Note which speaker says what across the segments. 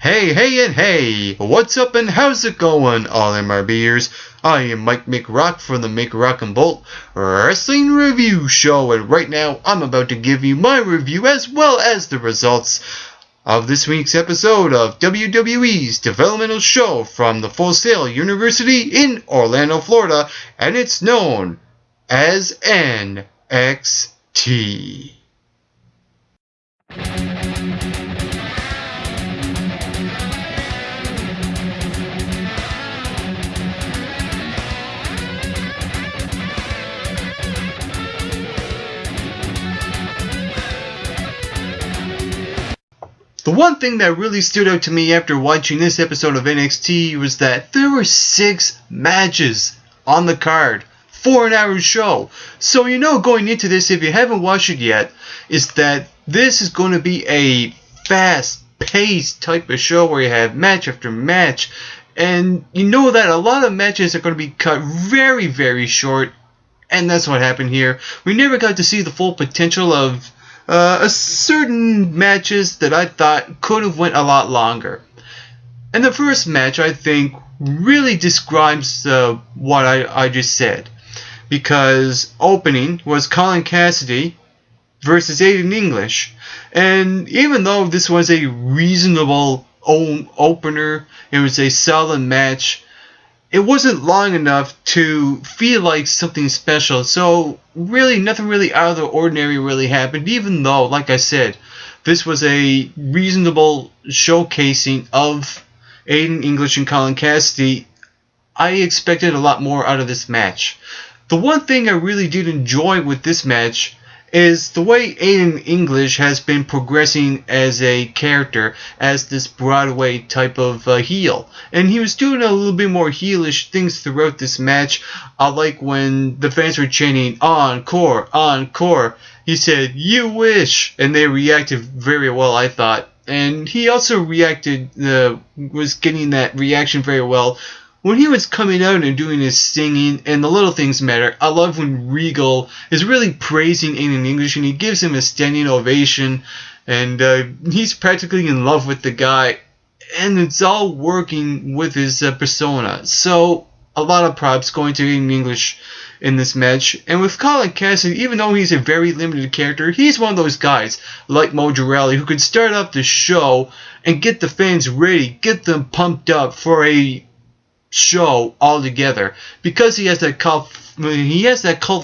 Speaker 1: and hey! What's up and how's it going, all MRBers? I am Mike McRock from the McRock and Bolt Wrestling Review Show, and right now I'm about to give you my review as well as the results of this week's episode of WWE's developmental show from the Full Sail University in Orlando, Florida, and it's known as NXT. The one thing that really stood out to me after watching this episode of NXT was that there were 6 matches on the card for an hour show. So going into this, if you haven't watched it yet, is that this is going to be a fast-paced type of show where you have match after match. And you know that a lot of matches are going to be cut very, very short. And that's what happened here. We never got to see the full potential of certain matches that I thought could have went a lot longer. And the first match, I think, really describes what I just said. Because opening was Cassidy versus Aiden English. And even though this was a reasonable opener, it was a solid match, it wasn't long enough to feel like something special. So really, nothing really out of the ordinary really happened, even though, like I said, this was a reasonable showcasing of Aiden English and Cassidy. I expected a lot more out of this match. The one thing I really did enjoy with this match is the way Aiden English has been progressing as a character, as this Broadway type of heel. And he was doing a little bit more heelish things throughout this match. I like when the fans were chanting, "Encore, encore." He said, "You wish," and they reacted very well, I thought. And he also was getting that reaction very well when he was coming out and doing his singing, and the little things matter. I love when Regal is really praising Aiden English and he gives him a standing ovation, and he's practically in love with the guy, and it's all working with his persona. So a lot of props going to Aiden English in this match. And with Cassidy, even though he's a very limited character, he's one of those guys like Mojo Rawley who could start up the show and get the fans ready, get them pumped up for a show altogether, because he has that cult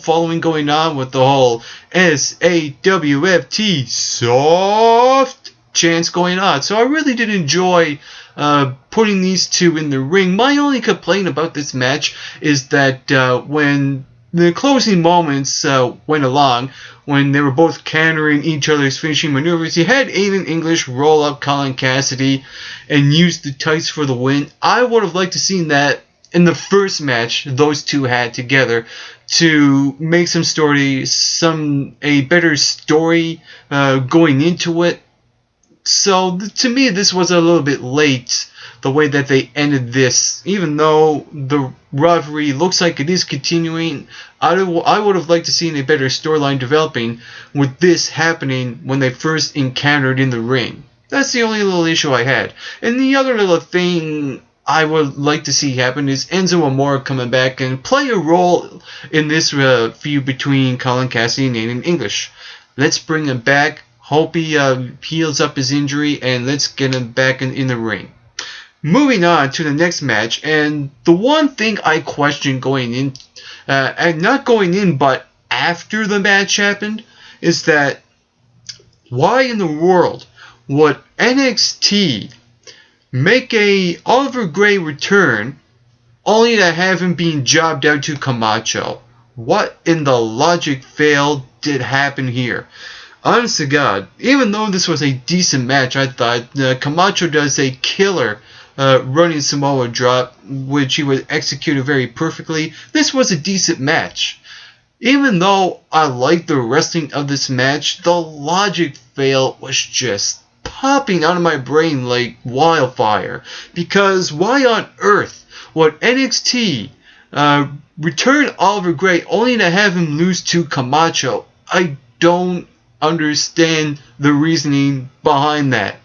Speaker 1: following going on with the whole SAWFT soft chants going on. So I really did enjoy putting these two in the ring. My only complaint about this match is that when the closing moments went along, when they were both countering each other's finishing maneuvers, he had Aiden English roll up Cassidy and use the tights for the win. I would have liked to seen that in the first match those two had together, to make a better story going into it. So to me, this was a little bit late, the way that they ended this. Even though the rivalry looks like it is continuing, I would have liked to see a better storyline developing with this happening when they first encountered in the ring. That's the only little issue I had. And the other little thing I would like to see happen is Enzo Amore coming back and play a role in this feud between Cassidy and Aiden English. Let's bring him back. Hope he heals up his injury, and let's get him back in the ring. Moving on to the next match, and the one thing I questioned going in, and not going in, but after the match happened, is that why in the world would NXT make a Oliver Gray return only to have him being jobbed out to Camacho? What in the logic fail did happen here? Honest to God, even though this was a decent match, I thought Camacho does a killer running Samoa drop, which he would execute very perfectly. This was a decent match. Even though I liked the wrestling of this match, the logic fail was just popping out of my brain like wildfire. Because why on earth would NXT return Oliver Gray only to have him lose to Camacho? I don't understand the reasoning behind that.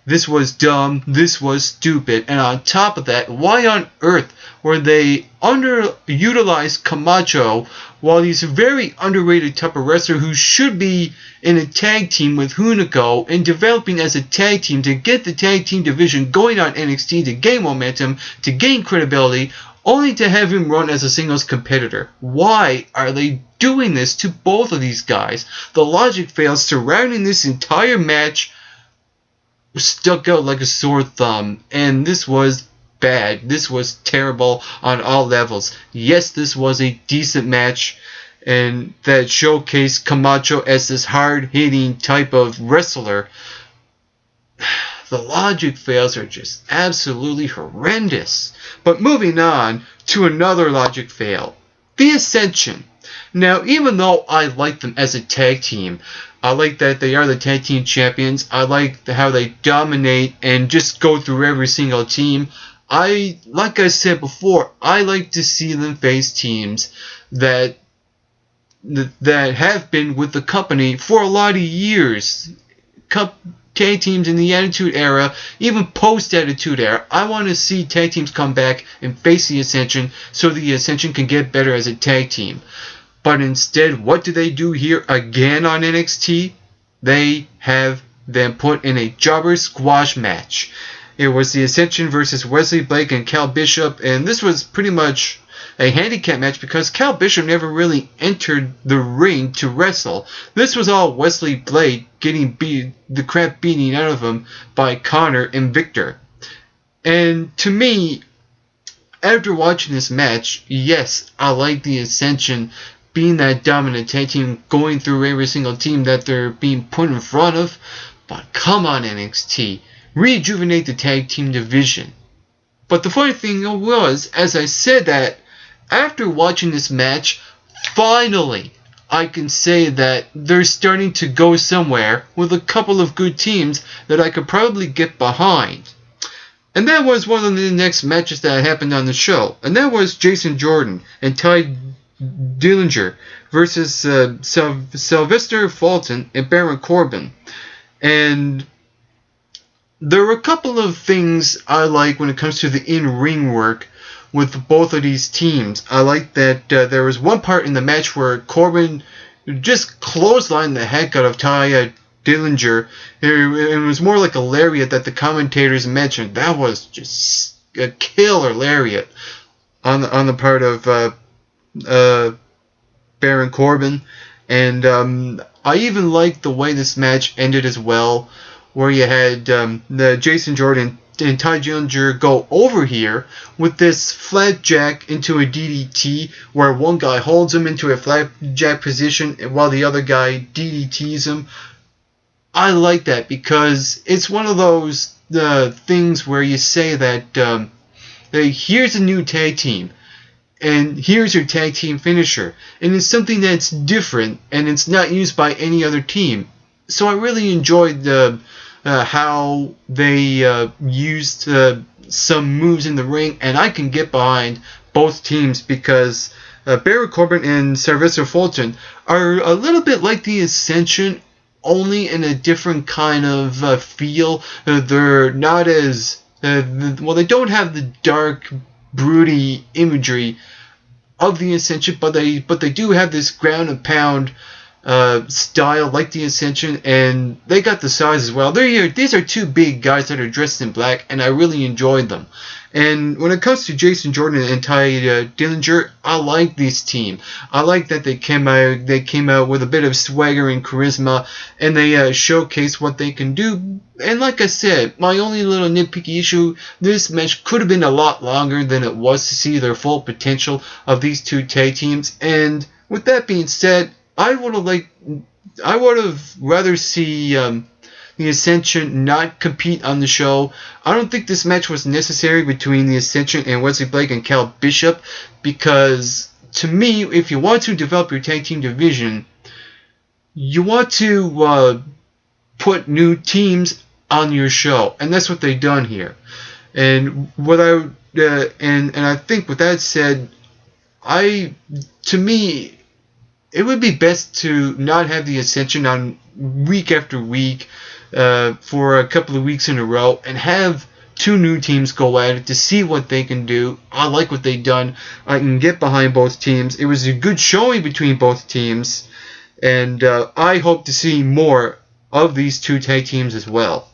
Speaker 1: This was dumb. This was stupid. And on top of that, why on earth were they underutilized Camacho while he's a very underrated type of wrestler who should be in a tag team with Hunico and developing as a tag team to get the tag team division going on NXT to gain momentum, to gain credibility, only to have him run as a singles competitor? Why are they doing this to both of these guys? The logic fails surrounding this entire match stuck out like a sore thumb, and this was bad. This was terrible on all levels. Yes, this was a decent match, and that showcased Camacho as this hard-hitting type of wrestler. The logic fails are just absolutely horrendous. But moving on to another logic fail. The Ascension. Now, even though I like them as a tag team, I like that they are the tag team champions. I like how they dominate and just go through every single team. Like I said before, I like to see them face teams that have been with the company for a lot of years. Tag teams in the Attitude Era, even post-Attitude Era. I want to see tag teams come back and face the Ascension so the Ascension can get better as a tag team. But instead, what do they do here again on NXT? They have them put in a jobber squash match. It was the Ascension versus Wesley Blake and Cal Bishop, and this was pretty much a handicap match because Cal Bishop never really entered the ring to wrestle. This was all Wesley Blake getting the crap beating out of him by Connor and Victor. And to me, after watching this match, yes, I like the Ascension being that dominant tag team, going through every single team that they're being put in front of. But come on, NXT, rejuvenate the tag team division. But the funny thing was, as I said that, after watching this match, finally, I can say that they're starting to go somewhere with a couple of good teams that I could probably get behind. And that was one of the next matches that happened on the show. And that was Jason Jordan and Ty Dillinger versus Sylvester Fulton and Baron Corbin. And there were a couple of things I like when it comes to the in-ring work with both of these teams. I like that there was one part in the match where Corbin just clotheslined the heck out of Ty Dillinger. It was more like a lariat that the commentators mentioned. That was just a killer lariat on the part of Baron Corbin. And I even liked the way this match ended as well, where you had the Jason Jordan and Ty Dillinger go over here with this flapjack into a DDT, where one guy holds him into a flapjack position while the other guy DDTs him. I like that because it's one of those things where you say that here's a new tag team and here's your tag team finisher, and it's something that's different and it's not used by any other team. So I really enjoyed how they used some moves in the ring, and I can get behind both teams because Baron Corbin and Sylvester Fulton are a little bit like the Ascension, only in a different kind of feel. They're not as they don't have the dark, broody imagery of the Ascension, but they do have this ground and pound style like the Ascension, and they got the size as well. These are two big guys that are dressed in black, and I really enjoyed them. And when it comes to Jason Jordan and Ty Dillinger, I like this team. I like that they came out with a bit of swagger and charisma, and they showcased what they can do. And like I said, my only little nitpicky issue, this match could have been a lot longer than it was to see their full potential of these two tag teams. And with that being said, I would have rather see the Ascension not compete on the show. I don't think this match was necessary between the Ascension and Wesley Blake and Cal Bishop, because to me, if you want to develop your tag team division, you want to put new teams on your show, and that's what they've done here. And I think with that said, to me, it would be best to not have the Ascension on week after week, for a couple of weeks in a row and have two new teams go at it to see what they can do. I like what they've done. I can get behind both teams. It was a good showing between both teams, and I hope to see more of these two tag teams as well.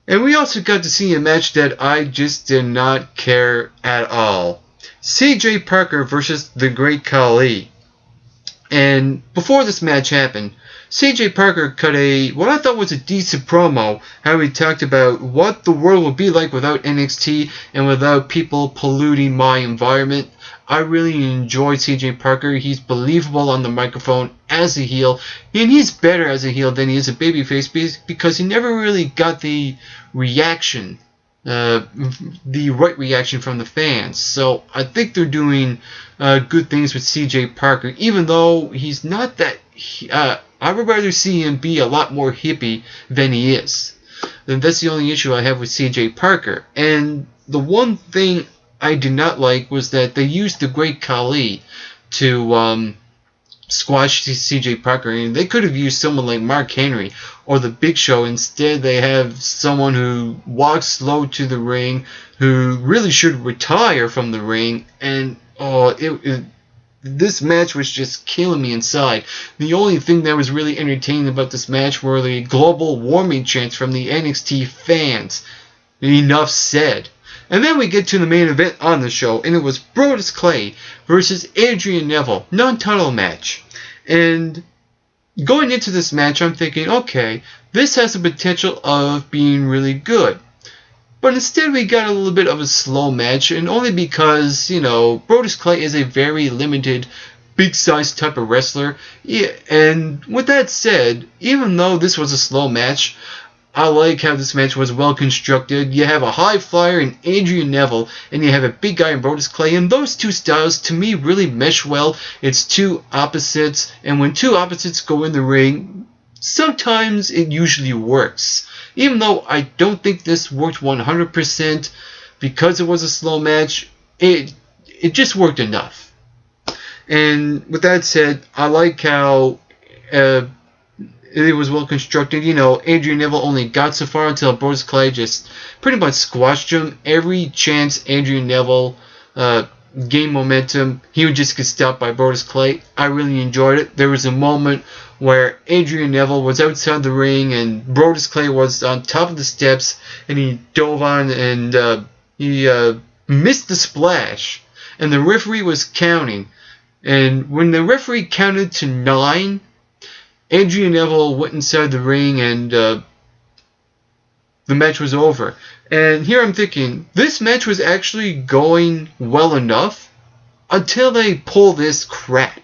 Speaker 1: And we also got to see a match that I just did not care at all. CJ Parker versus the Great Khali. And before this match happened, CJ Parker cut what I thought was a decent promo, how he talked about what the world would be like without NXT and without people polluting my environment. I really enjoyed CJ Parker. He's believable on the microphone as a heel, and he's better as a heel than he is a babyface because he never really got the reaction, the right reaction from the fans. So I think they're doing good things with CJ Parker, even though he's not that. I would rather see him be a lot more hippie than he is. And that's the only issue I have with CJ Parker. And the one thing I did not like was that they used the Great Khali to squash CJ Parker, and they could have used someone like Mark Henry or the Big Show. Instead, they have someone who walks slow to the ring, who really should retire from the ring, and this match was just killing me inside. The only thing that was really entertaining about this match were the global warming chants from the NXT fans. Enough said. And then we get to the main event on the show, and it was Brodus Clay versus Adrian Neville, non-title match. And going into this match, I'm thinking, okay, this has the potential of being really good. But instead we got a little bit of a slow match, and only because, Brodus Clay is a very limited, big-sized type of wrestler. Yeah, and with that said, even though this was a slow match, I like how this match was well constructed. You have a high flyer in Adrian Neville, and you have a big guy in Brodus Clay, and those two styles to me really mesh well. It's two opposites, and when two opposites go in the ring, sometimes it usually works. Even though I don't think this worked 100%, because it was a slow match, it just worked enough. And with that said, I like how it was well constructed. Adrian Neville only got so far until Brodus Clay just pretty much squashed him. Every chance Adrian Neville gained momentum, he would just get stopped by Brodus Clay. I really enjoyed it. There was a moment where Adrian Neville was outside the ring and Brodus Clay was on top of the steps, and he dove on and he missed the splash, and the referee was counting. And when the referee counted to 9, Adrian Neville went inside the ring, and the match was over. And here I'm thinking, this match was actually going well enough until they pull this crap.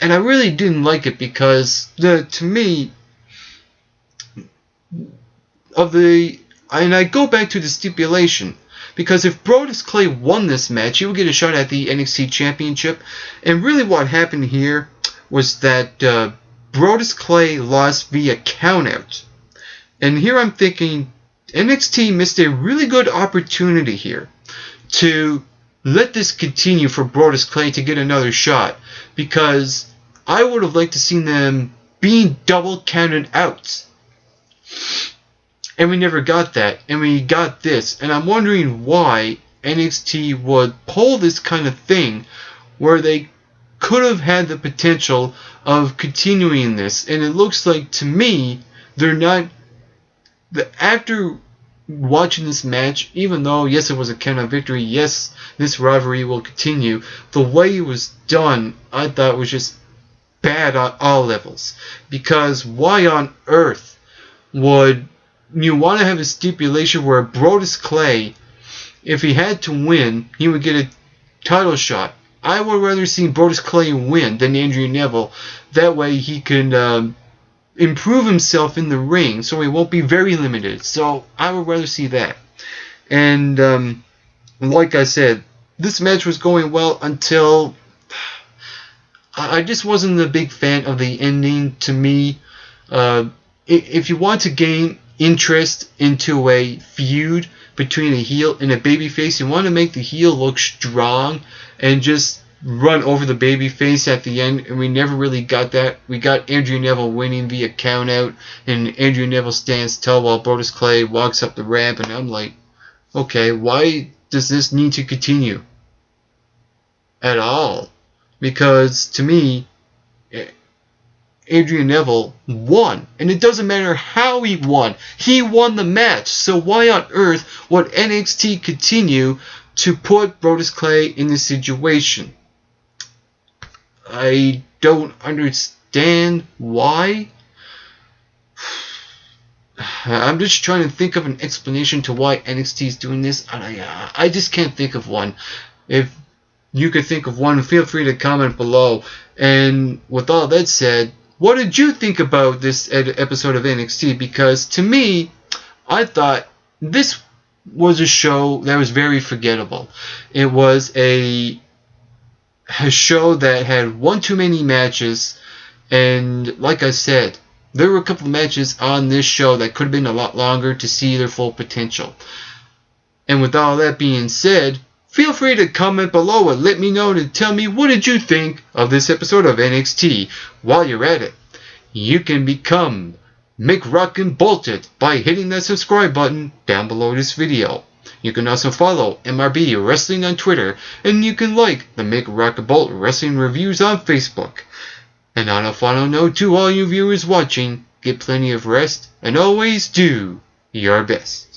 Speaker 1: And I really didn't like it because, to me, and I go back to the stipulation, because if Brodus Clay won this match, he would get a shot at the NXT Championship. And really what happened here was that Brodus Clay lost via countout. And here I'm thinking, NXT missed a really good opportunity here to let this continue for Brodus Clay to get another shot, because I would have liked to see them being double counted out. And we never got that, and we got this, and I'm wondering why NXT would pull this kind of thing where they could have had the potential of continuing this. And it looks like, to me, they're not. After watching this match, even though, yes, it was a count-out victory, yes, this rivalry will continue, the way it was done, I thought was just bad on all levels. Because why on earth would you want to have a stipulation where Brodus Clay, if he had to win, he would get a title shot? I would rather see Brodus Clay win than Adrian Neville. That way he can improve himself in the ring, so he won't be very limited. So I would rather see that. And like I said, this match was going well until I just wasn't a big fan of the ending. To me, if you want to gain interest into a feud between a heel and a babyface, you want to make the heel look strong and just run over the babyface at the end, and we never really got that. We got Andrew Neville winning via count out, and Andrew Neville stands tall while Brodus Clay walks up the ramp, and I'm like, okay, why does this need to continue at all? Because to me, Adrian Neville won, and it doesn't matter how he won. He won the match, so why on earth would NXT continue to put Brodus Clay in this situation? I don't understand why. I'm just trying to think of an explanation to why NXT is doing this, and I just can't think of one. If you could think of one, feel free to comment below. And with all that said, what did you think about this episode of NXT? Because to me, I thought this was a show that was very forgettable. It was a show that had one too many matches, and like I said, there were a couple of matches on this show that could have been a lot longer to see their full potential. And with all that being said, feel free to comment below and let me know and tell me what did you think of this episode of NXT. While you're at it, you can become McRockin' Bolted by hitting that subscribe button down below this video. You can also follow MRB Wrestling on Twitter, and you can like the McRockin' Bolt Wrestling Reviews on Facebook. And on a final note to all you viewers watching, get plenty of rest and always do your best.